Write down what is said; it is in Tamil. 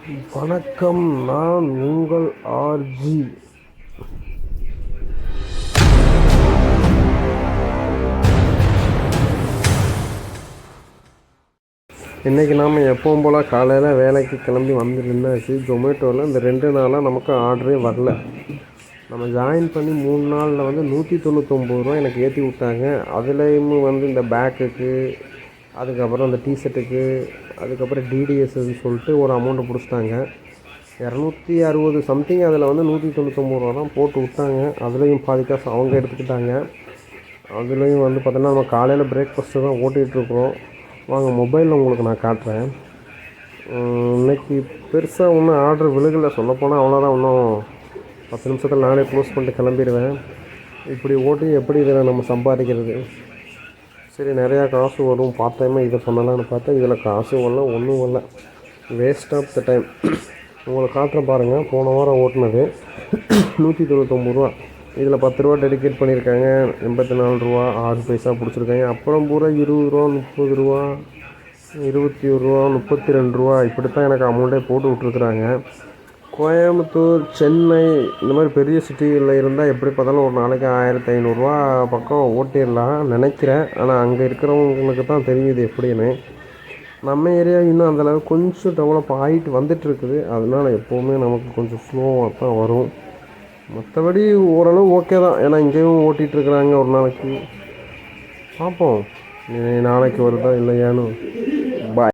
வணக்கம், நான் உங்கள் ஆர்ஜி. இன்றைக்கி நாம் எப்பவும் போல் காலையில் வேலைக்கு கிளம்பி வந்து நின்னாச்சு. ஜொமேட்டோவில் இந்த 2 நாளாக நமக்கு ஆர்டரே வரல. நம்ம ஜாயின் பண்ணி 3 நாளில் வந்து 199 ரூபா எனக்கு ஏற்றி விட்டாங்க. அதுலேயும் வந்து இந்த பேக்குக்கு, அதுக்கப்புறம் அந்த டிஷர்ட்டுக்கு, அதுக்கப்புறம் டிடிஎஸ்ன்னு சொல்லிட்டு ஒரு அமௌண்ட்டை பிடிச்சிட்டாங்க. 260 சம்திங். அதில் வந்து 199 ரூபா தான் போட்டு விட்டாங்க. அதுலேயும் பாதி காசு அவங்க எடுத்துக்கிட்டாங்க. அதுலேயும் வந்து பார்த்தோன்னா நம்ம காலையில் பிரேக்ஃபாஸ்ட்டு தான் ஓட்டிகிட்ருக்குறோம். வாங்க மொபைலில் உங்களுக்கு நான் காட்டுறேன். இன்றைக்கி பெருசாக ஒன்றும் ஆர்டர் விழுகலை. சொல்லப்போனால் அவ்வளோதான். இன்னும் 10 நிமிஷத்தில் நானே க்ளோஸ் பண்ணிட்டு கிளம்பிடுவேன். இப்படி ஓட்டி எப்படி இதில் நம்ம சம்பாதிக்கிறது? சரி, நிறையா காசு வரும், பார்ட் டைமாக இதை பண்ணலான்னு பார்த்தா இதில் காசு வரல, ஒன்றும் வரல. Waste of the time. உங்களை காட்டுற பாருங்கள். போன வாரம் ஓட்டினது 199 ரூபா. இதில் 10 ரூபா டெடிகேட் பண்ணியிருக்காங்க. 84 ரூபா 6 பைசா பிடிச்சிருக்காங்க. அப்புறம் பூரா 20 ரூபா, 30 ரூபா, 21 ரூபா, 32 ரூபா, இப்படித்தான் எனக்கு அமௌண்ட்டே போட்டு விட்ருக்குறாங்க. கோயம்புத்தூர், சென்னை இந்த மாதிரி பெரிய சிட்டிகளில் இருந்தால் எப்படி பார்த்தாலும் ஒரு நாளைக்கு 1500 ரூபா பக்கம் ஓட்டிடலாம் நினைக்கிறேன். ஆனால் அங்கே இருக்கிறவங்களுக்கு தான் தெரியுது எப்படின்னு. நம்ம ஏரியா இன்னும் அந்தளவுக்கு கொஞ்சம் டெவலப் ஆகிட்டு வந்துட்டுருக்குது. அதனால் எப்போவுமே நமக்கு கொஞ்சம் ஸ்லோவாக தான் வரும். மற்றபடி ஓரளவு ஓகே தான். ஏன்னா இங்கேயும் ஓட்டிகிட்ருக்குறாங்க. ஒரு நாளைக்கு பார்ப்போம் நாளைக்கு வருதா இல்லையான்னு.